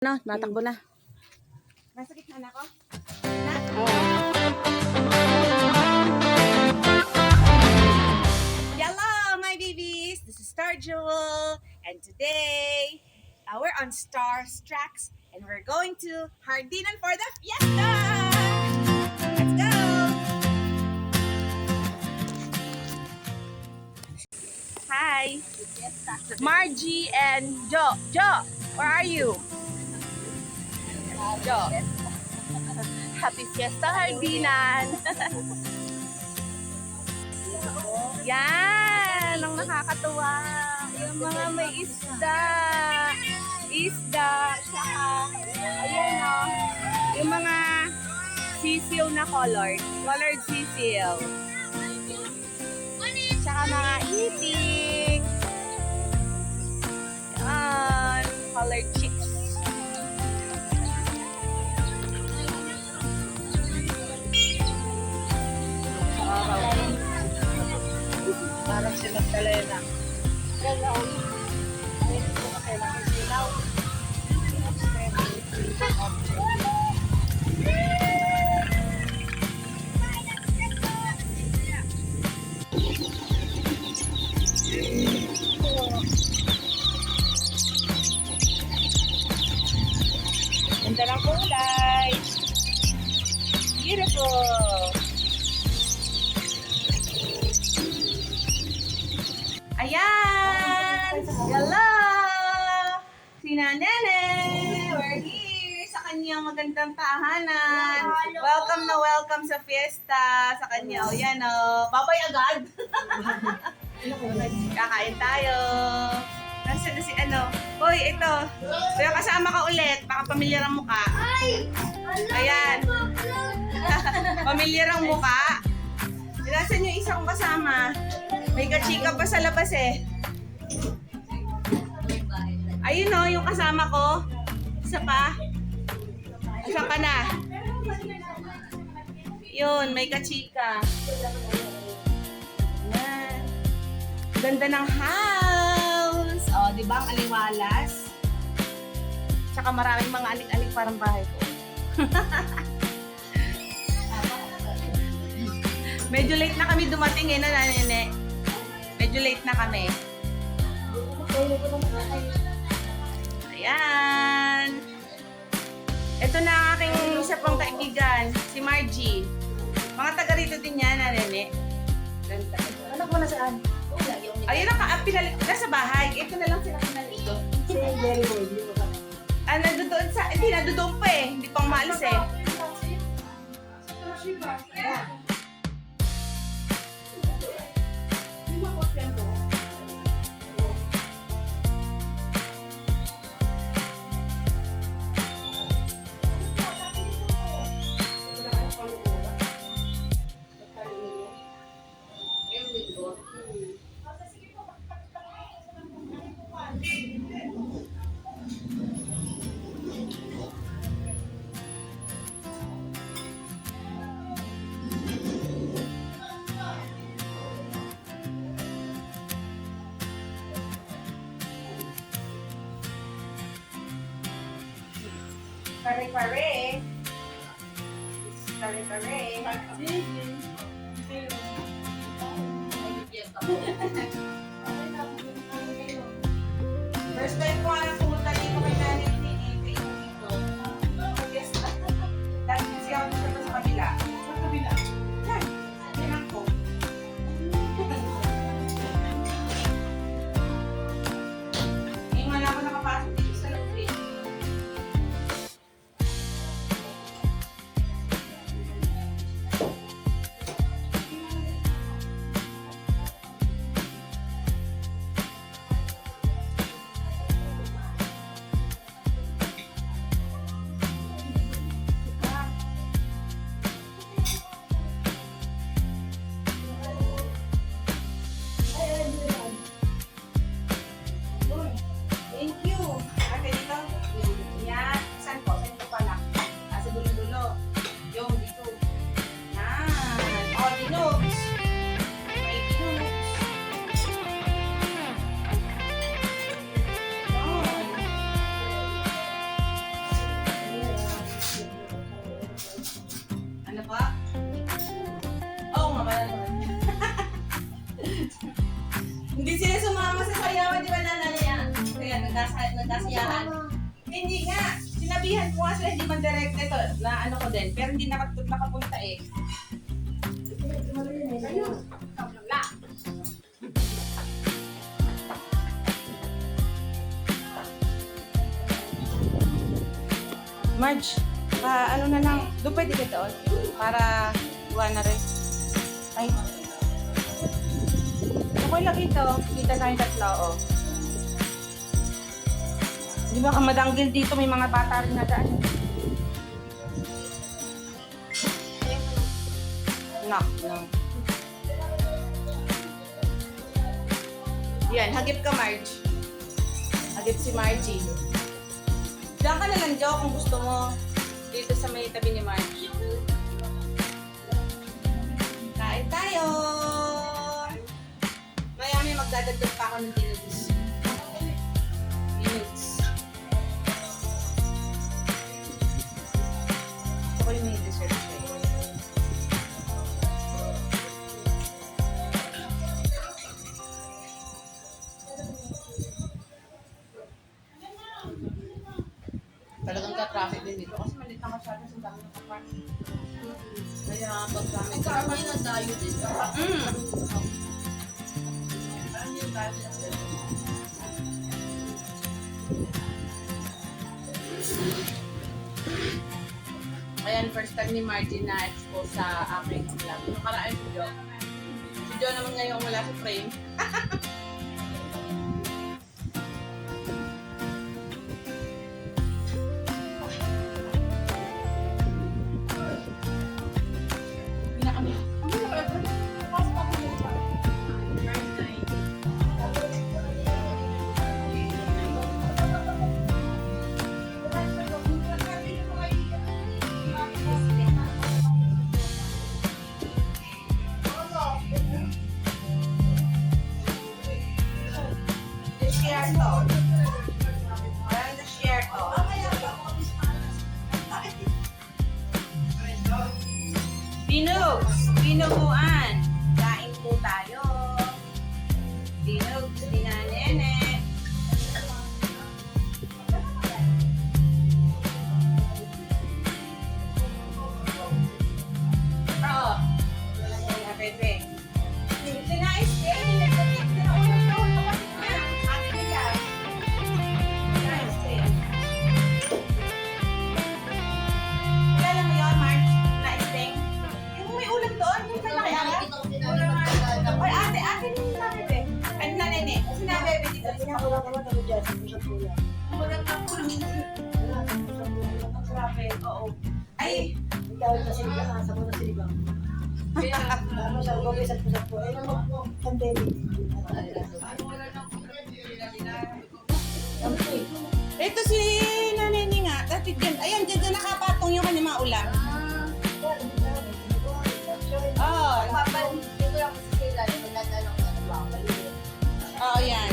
No, natakbo na. Nasa gitna na ako? Hello, my babies! This is Star Jewel, and today we're on Stars Tracks, and we're going to Hardinan for the fiesta! Let's go! Hi! Margie and Jo. Jo, where are you? Jo. Happy Fiesta, Hardinan! Yan! Ang nakakatuwa! Yung mga may isda! Isda! Saka, ayan o. Yung mga sisiw na colored. Colored sisiw. Saka mga itik. Yan! Colored chicks. Parang si Magdalena. Galaw. Kailangan silaw. Ganda ng kulay. Beautiful. Ayan! Hello! Sina Nene! We're here sa kanyang magandang tahanan. Welcome na welcome sa fiesta. Sa kanya, o yan o. Babay agad! Kakain tayo. Nasaan na si ano? Hoy, ito. Kaya kasama ka ulit. Baka pamilyar ang mukha. Ayan. Pamilyar ang mukha. Nasaan yung isa kong kasama? May kachika pa sa labas eh. Ayun o, yung kasama ko. Isa pa. Isa pa na. Yun, may kachika. Ayan. Ganda ng house. O, di ba ang aliwalas? Tsaka maraming mga alik-alik parang bahay ko. Medyo late na kami dumating eh, nanene. Medyo late na kami. Ayan. Ito na ang aking isa pang kaibigan, si Margie. Mga taga rito din yan, nanene. Anak mo na saan? Ayun ang pinalik na sa bahay. Ito na lang sila pinalik ko. Si Jerry Boy, di ba? Nandoon sa, hindi, nandoon pa eh. Hindi pang maalis eh. Pare-pare. Pare-pare. First time ko alam pumunta dito kay Nanay Tini. Dito. Yes. Dahil kasi ako siya sa kabila. Sa kabila? Yan. Yan ako. Ngayon wala ako nakapasok dito sa loob eh. nagkasiyahan. Hindi nga. Sinabihan ko nga sila hindi man direct ito. Na ano ko din. Pero hindi nakapunta eh. Marge, ano na lang. Doon pwede ka doon. Para iwa na rin. Ay. Okay lang ito. Kita tayong tatlo, oh. Di ba kamadanggil dito, may mga bata rin na daan. Knock, no. Yan, hagip ka, Marge. Hagip si Margie. Diyan ka na lang, Jo, kung gusto mo. Dito sa may tabi ni Marge. Kain tayo! May magdadagdag pa ako ng dinugs. Dinugs. Ito ko yung may dessert siya. Talagang ka-traffic din dito kasi malit na masyado sa dami ng kapar. Kaya pag-traffic. Karma yun ang dayo din. Ayan, first time ni Martin na expose sa aking vlog. Nakaraan si Jo. Si Jo naman ngayon wala sa frame. Share to. Parang na-share to. Dinugs! Dinuguan! Kain po tayo. Dinugs, dinanene. Oo. Pepe. Sinais din. Ay! Ikaw sa sinigang, sa mga sinigang. Ano sa mga sa po ay pandemic. Ito si Nanay ni nga. Dati dyan. Ayan, dyan nakapatong yung kanyang mga ulam. Oo. Oo, yan.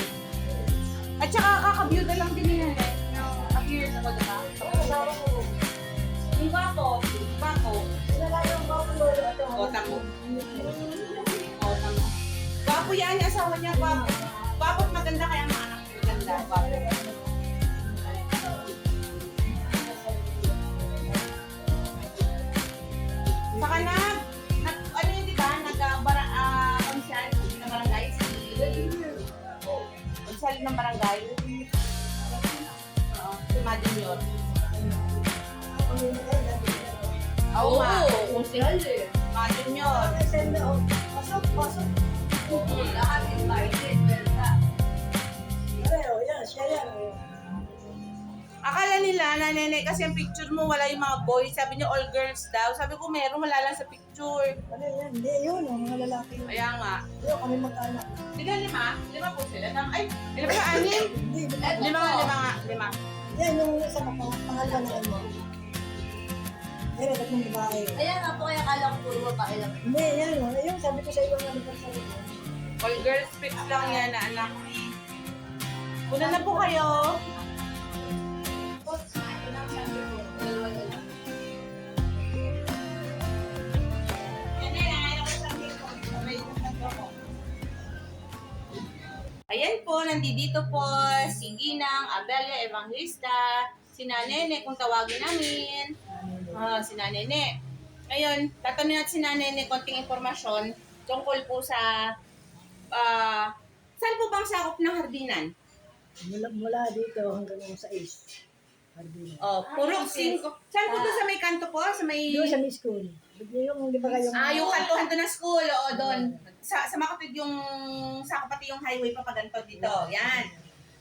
At saka kakabyuda lang din niya. Appears ako, diba? Yung bako. Bako. Kota mo. Kota mo. Gwapo yan, yung asawa niya, gwapo. Gwapo at maganda kaya mga anak niya maganda. Gwapo. Saka ano yun, diba? Konsal ng barangay. Konsal ng barangay. Oo, si Madin yun. Oo nga. Konsehal eh. Madin yun. Pasok, pasok. Lahat invited. Pero yan, siya yan. Akala nila na nene kasi ang picture mo wala yung mga boys. Sabi niya all girls daw. Sabi ko meron, wala lang sa picture. Ano yan? Hindi, yun. Mga lalaki. Kaya nga. Yun, kami mag-anak. Sila lima? Lima po sila. Ay, lima ba? Anim? Hindi, Lima nga, lima nga. Lima. yan yung isa pa, pangalawa na ano. Pero tatlong babae. Kaya nga po, kaya kala ko puro babae lang. Hindi, yan. Ayun, sabi ko sa iyo nga naman sa iyo. All girls pics lang yan na anak. Una na po kayo. Ayan. Then po, nandito po si Ginang Abelia Evangelista, si Nanene kung tawagin namin. Si Nanene. Ngayon, tatanungin natin si Nanene konting informasyon tungkol po sa saan po bang sakop ng hardinan? Mula dito hanggang sa East. Hardin. Puro 5. Saan po doon sa may kanto po? Sa may... Doon sa Miss School. Yung, di ba kayong... yung kantuhan doon ng school. Oo, doon. Sa Makatwid yung... Sa pati yung highway papaganto dito. Yan.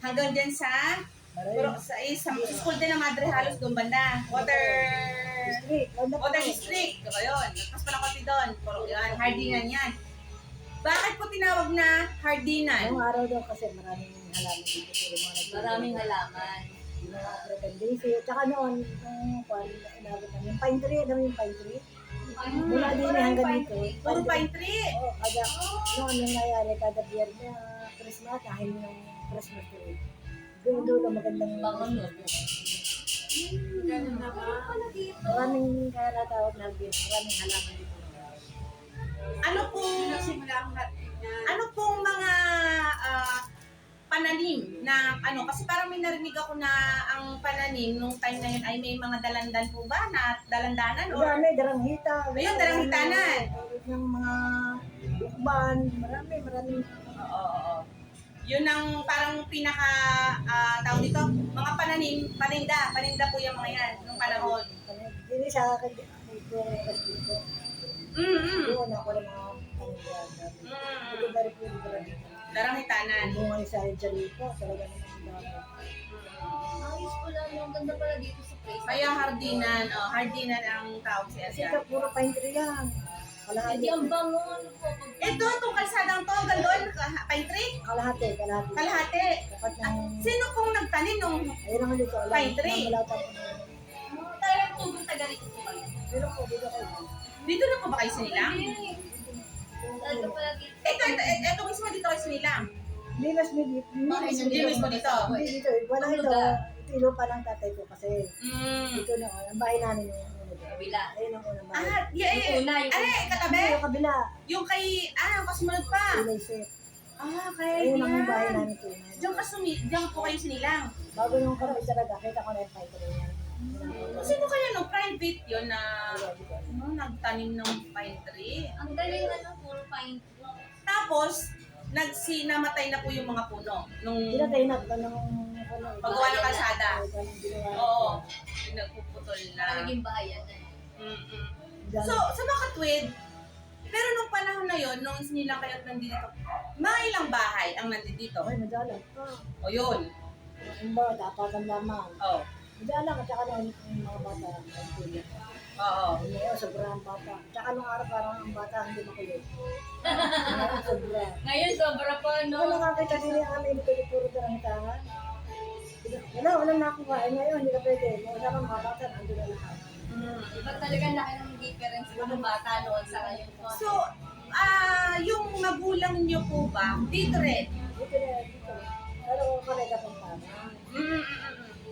Hanggang dyan sa... Puro, sa school din ng Madre Halos doon banda. Water District. So, yun. Nagpas pa lang konti doon. Puro yan. Hardinan yan. Bakit po tinawag na hardinan? Ang araw daw kasi maraming halaman dito. Maraming halaman. Yung mga pretendency. Tsaka noon, inabot namin yung pine tree. Alam mo yung pine tree? Mula din hanggang dito. Puro pine tree. Oo, kada noon yung nangyari kada biyar na Christmas, dahil yung Christmas tree. Dulo magandang Bangon. maraming kaya natawag na biyar. Maraming halaman dito. Ano pong mga pananim na kasi parang may narinig ako na ang pananim nung time na yun ay may mga dalandan po ba na dalandanan or Marami, daranghita. Ayun, daranghitanan. Yung mga bukban, marami. Oo. Yun ang parang pinaka tawag dito, mga paninda po yung mga yan nung panahon. Hindi sa akin, dito. Doon ako ng mga pangyayan. Ito ba rin po yung daranghita. Daranghitanan. Bunga sa Jalipo, talaga naman dami. Ayos pala, ang ganda pala dito sa place. Kaya hardinan ang tawag sa Kasi area. ito, puro pine tree yan. Kalahati. Hindi ang bango, ano po. Itong kalsadang to, hanggang doon, pine tree, Kalahati. kalahati. Dapat ng... Sino pong nagtanim nung Ayun ang dito. Pine tree. Wala tayo. Talagang tubong taga rito po kayo. Pero po, dito kayo. Dito na po ba kayo sinilang? Talaga pala dito. Ito mismo dito kayo sinilang. Hindi mas Hindi mismo dito. Hindi dito. Wala ito. Ito yung lupa ng tatay ko kasi dito na. Ang bahay namin yung Kabila. ayun ang unang bahay. Yung una, katabi? Yung kabila. Yung kay, kasunod pa. Ilay set. Kaya Ayun ang yan. bahay namin tunay. Diyan po kayo sinilang. Bago nung kami talaga, kita ko na yung fight ko yan. Sino kaya no? Private yun na nagtanim ng pine tree. ang galing puro pine. Tapos, namatay na po yung mga puno. Nung Pinatay na ba nung paggawa ng kalsada. Oo. Nagpuputol na. Naging bahayan na. So, sa Makatwid, pero nung panahon na yon, nung sinilang kayo at nandito, mga ilang bahay ang nandito? Ay, madalang. O yun. Yung ba, dapat ang lamang. Oo. Madalang, at saka na yung mga bata. Ang kuya. Oo. Ngayon, sobrang bata. Tsaka nung araw, parang ang bata hindi makulit. Ngayon, sobra. Ngayon, sobra pa, Ano nakakita din yung amin, puro darangtangan. Walang nakuha. Ngayon, hindi ka pwede. Kung wala kang mga bata, nandun na lahat. Iba talaga laki ng difference ng bata noon sa ngayon. So, yung magulang niyo po ba, dito rin? Dito na, dito. Pero kami kapampangan.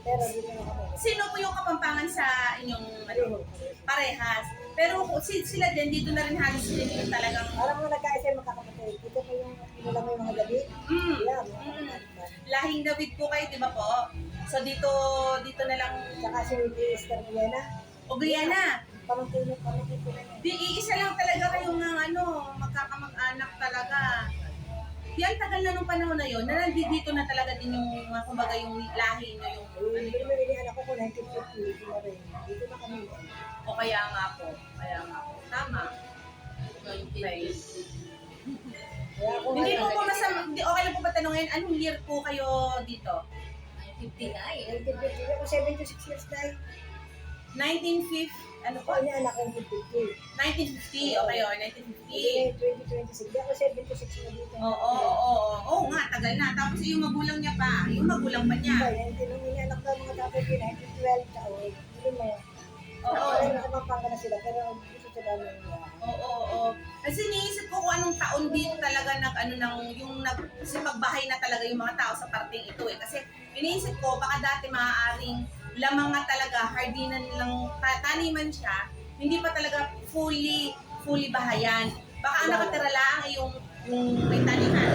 Pero dito na kami. Sino po yung kapampangan sa inyong parehas? Pero sila din, dito na rin halos sila yung talagang Parang mga nagkaisa magkakapatid. Dito pa yung inulang mo yung mga gabi. Yeah, lahing David po kayo, di ba po? So dito na lang, Saka si Esther Viena. o Guyana. Pamangkin ko na. Di iisa lang talaga kayong magkakamag-anak talaga. Di ang tagal na nung panahon na yun, na nandito na talaga din yung, kumbaga yung lahi nyo, yung Pero may anak ko 1950. Dito na rin. Dito na kami. o kaya nga po. Tama. Okay. Kaya ako Hindi po masama, okay lang po ba tanungin, anong year po kayo dito? 59. 1950. Ako 76 years na. 1950, ano po? Ako niya anak ko 1950. 1950, okay o, 1950. 2026. Di ako 76 na dito. Oo nga, tagal na. Tapos yung magulang niya pa, yung magulang pa niya. Diba, 19 nung anak ko mga tatay ko 1912 taon. Hindi mo. Oo. Ay, nakapapanga na sila pero gusto sila nang Oo. Kasi niisip ko kung anong taon dito talaga kasi pagbahay na talaga yung mga tao sa parteng ito eh. Kasi iniisip ko, baka dati maaaring lamang nga talaga, hardinan lang, taniman siya, hindi pa talaga fully bahayan. Baka ang nakatira lang yung may taniman.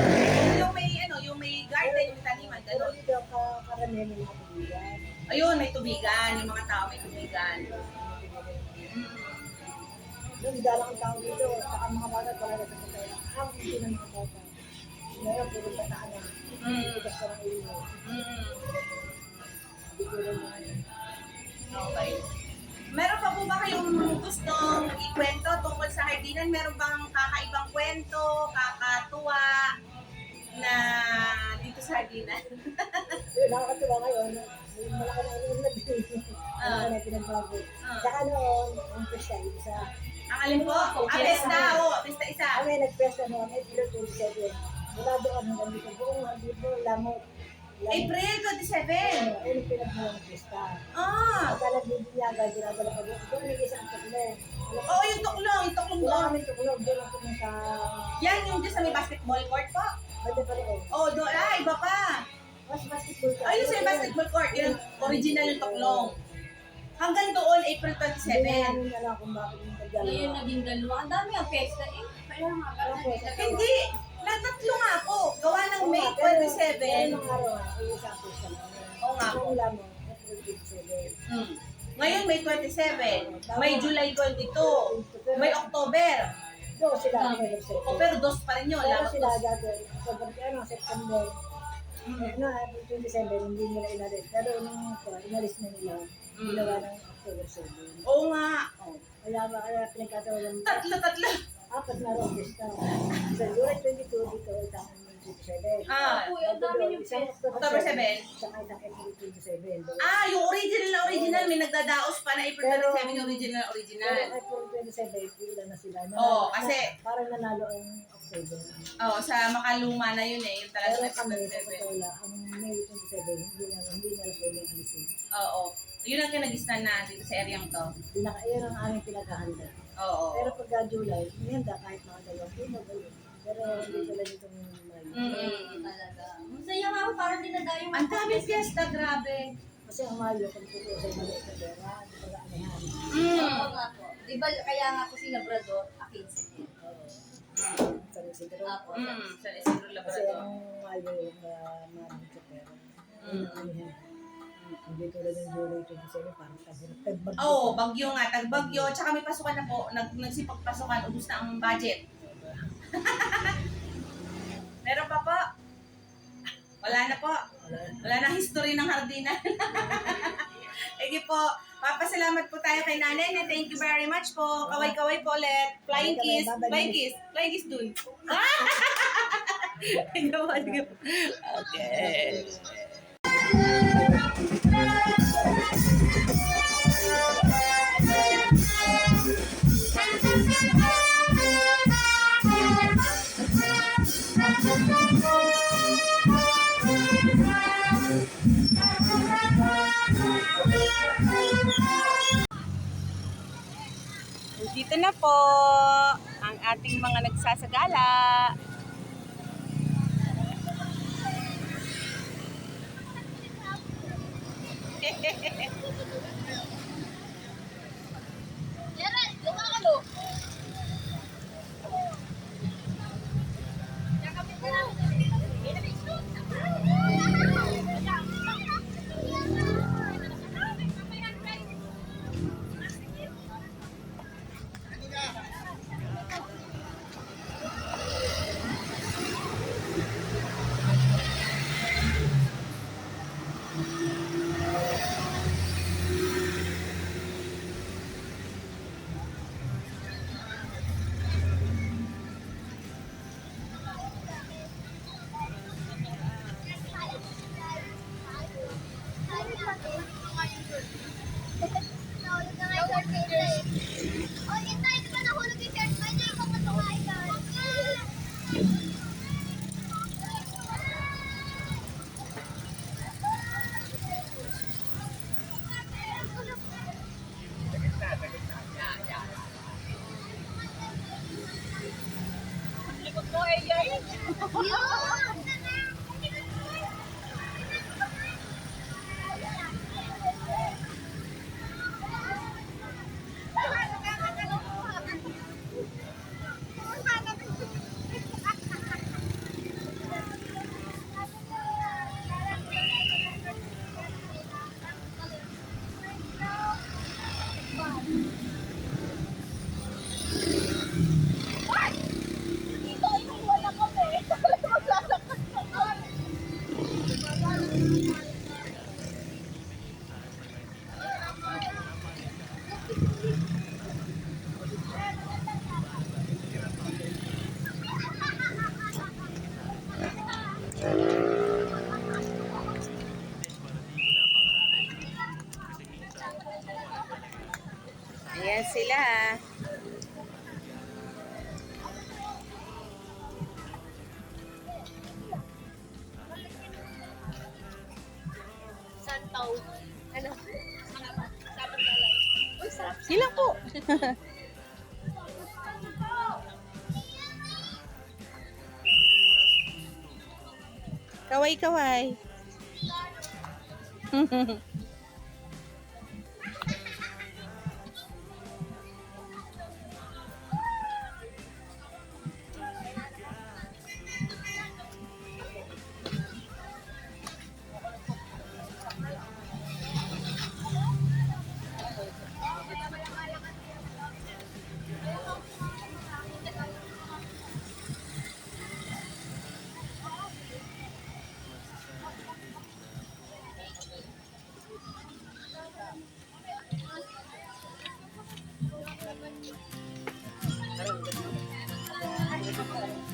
Yung may yung may garden, yung taniman, Pero gano'n. dito, karamihan ng mga tubigan. Ayun, may tubigan, yung mga tao may tubigan. Doon, dalang ang tao dito, saka mga bata, wala na sa pagkain. Ang hindi ng mga bata. Ngayon, puro bataan na. Tigas ko ng ilo. Hindi ko rin mga yun. Okay. Meron pa po ba kayong gustong ikwento tungkol sa hardinan? Meron bang kakaibang kwento, kakatuwa na dito sa hardinan? Yun, nakakatuwa ngayon. Yung malaki na yung nag-din. Malaki na pinagbago. Saka noon, ang pesta, isa. Ang alin po? Pesta, pesta isa. Kami nag-pesta noon, April 27. Mula doon hanggang dito, buong dito, lamot. April 27. Ayun yung pinagmulang ng pesta. Ah, Pagka nagbibinyaga, ginagala pa doon. Doon may isang tuklong. oo, yung tuklong Wala doon. kami tuklong, doon ako sa... Yan yung dyan sa may basketball court po. Banda pa rin. Oh, doon, iba pa. Mas basketball ka. Ayun sa may basketball court, yun ang original yung tuklong. Hanggang doon, April Hindi 27. namin alam kung bakit yung Ngayon nagdalawa. naging dalawa. Ang dami ang pesta eh. Kaya nga, Hindi, natatlo nga po. Gawa ng May Pero 27. nung araw, ay isang pesta lang. Oo nga po. Kung lamang, April 27. Ngayon, May 27. May July 22. May October. Doon sila ang nag-set. O, pero dos pa rin yun. Pero Labot sila dos. dati, September, April 27, hindi nila inalis. Pero nung inalis na nila, ginawa ng October 7. Oo nga. Kaya pinagkatawalan Tatlo. apat na roong pesta. Sa July 22, dito, isang May 27. Ah, Uy, ang dami yung Isang pesta. October 7. Isang April 27. Doon. Yung original, may nagdadaos pa na April Pero- 27 yung original. Pero April 27, pila na sila. Oo, kasi- Parang nanalo ang October. Sa Makaluma na yun eh. Yung Pero talagang kami, April sa 27. totoo lang, ang May 27, hindi na pwedeng alisin. Oo. Yun ang kinagisnan na dito sa areang to. Yun ang aming pinaghahanda. Oo. Pero pagka July, may handa kahit mga 2 kilo, ganun. Pero hindi tulad itong May. Talaga. Masaya nga ako, parang dinadayo. Ang daming fiesta, grabe. Kasi ang Mayo, kung tutusay maliit na pera, pag-aanihan. Oo nga po. Di ba, kaya nga po si Labrador, akin si Sa Isidro. Apo. Sa Isidro Kasi Labrador. ang Mayo, maliit na pera. Aanihan. Hindi tulad ng July 27, parang tagbag. Oo, bagyo nga, tagbagyo. Tsaka may pasukan na po. Nagsipagpasukan, ubus na ang budget. Meron pa po? Wala na po. Wala na history ng hardinan. Sige po. Papasalamat po tayo kay nanay. And thank you very much po. Kaway-kaway po ulit. Flying kiss. Flying kiss. Flying kiss dun. Okay. Dito na po ang ating mga nagsasagala. Gerald, lumakalo. Nahulog na nga yung short pizza eh. O, Inday, di ba nahulog yung short pizza? Ikaw matukain ka. Likod mo eh, yay. Yun! Ayan sila. Santaw. Ano? Uy, sarap. Sila po. Kaway-kaway.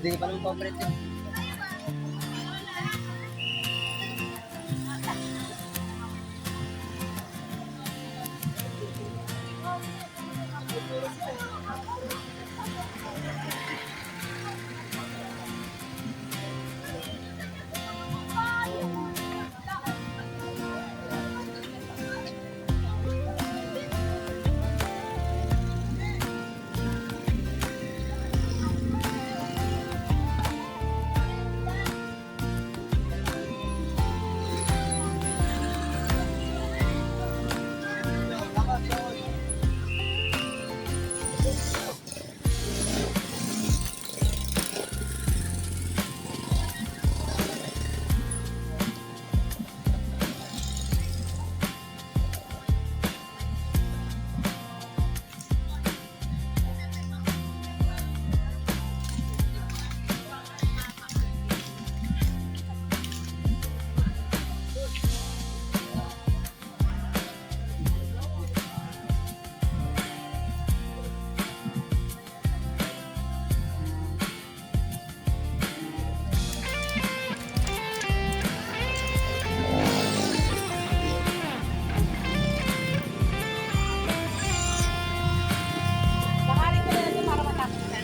Hindi pa naman pa-operate yun. Bakalin ko na ito para matapos na.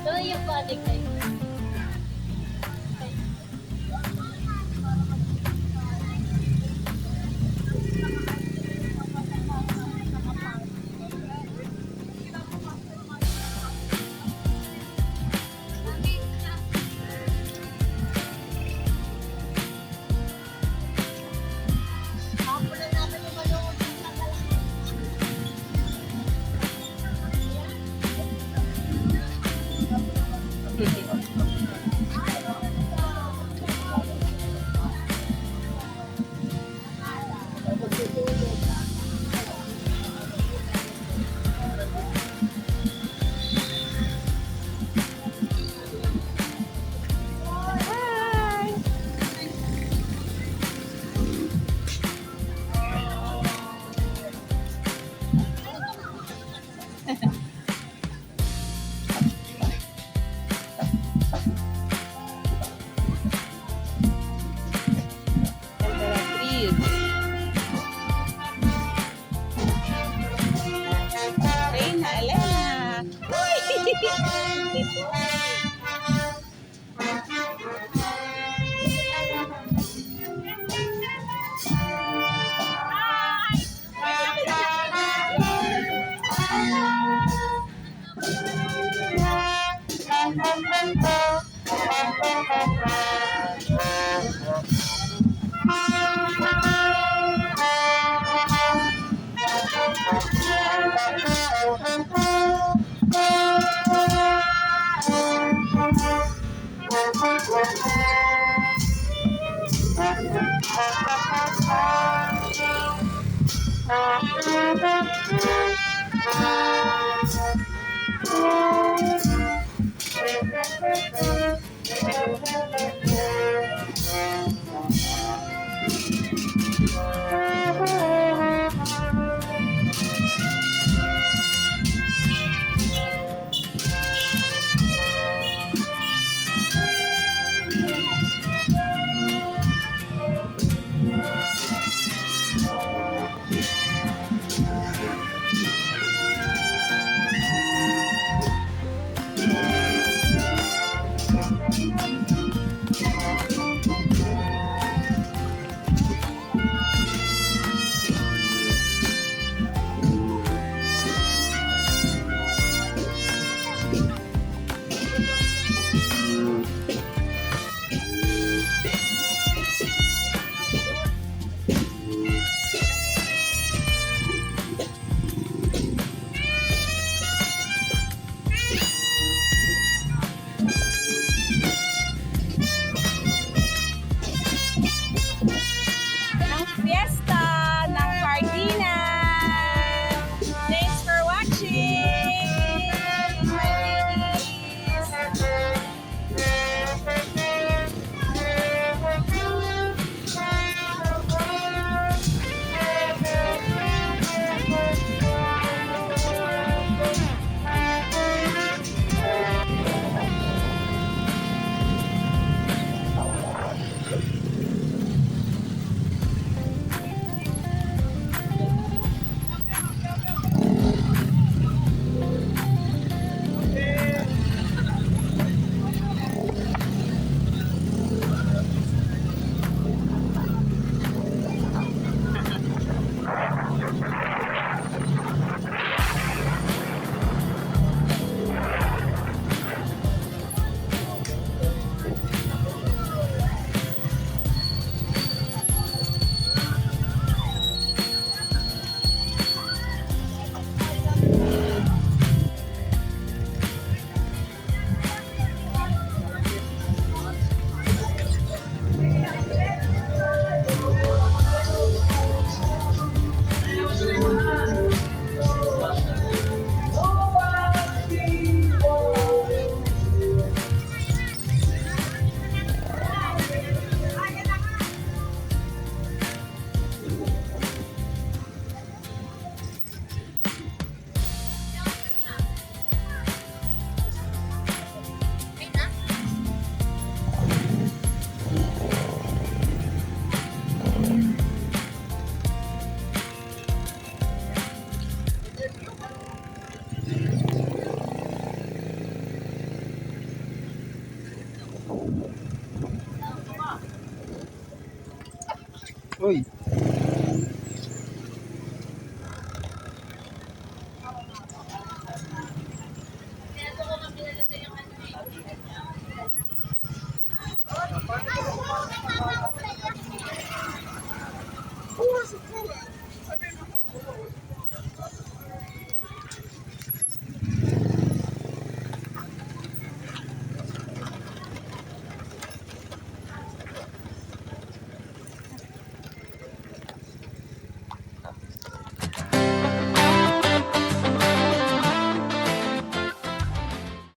Ito yung balik na yun. Ganda ng trees. Reyna, Elena. ng fiesta ng Cardinal. Thanks for watching! My Uy,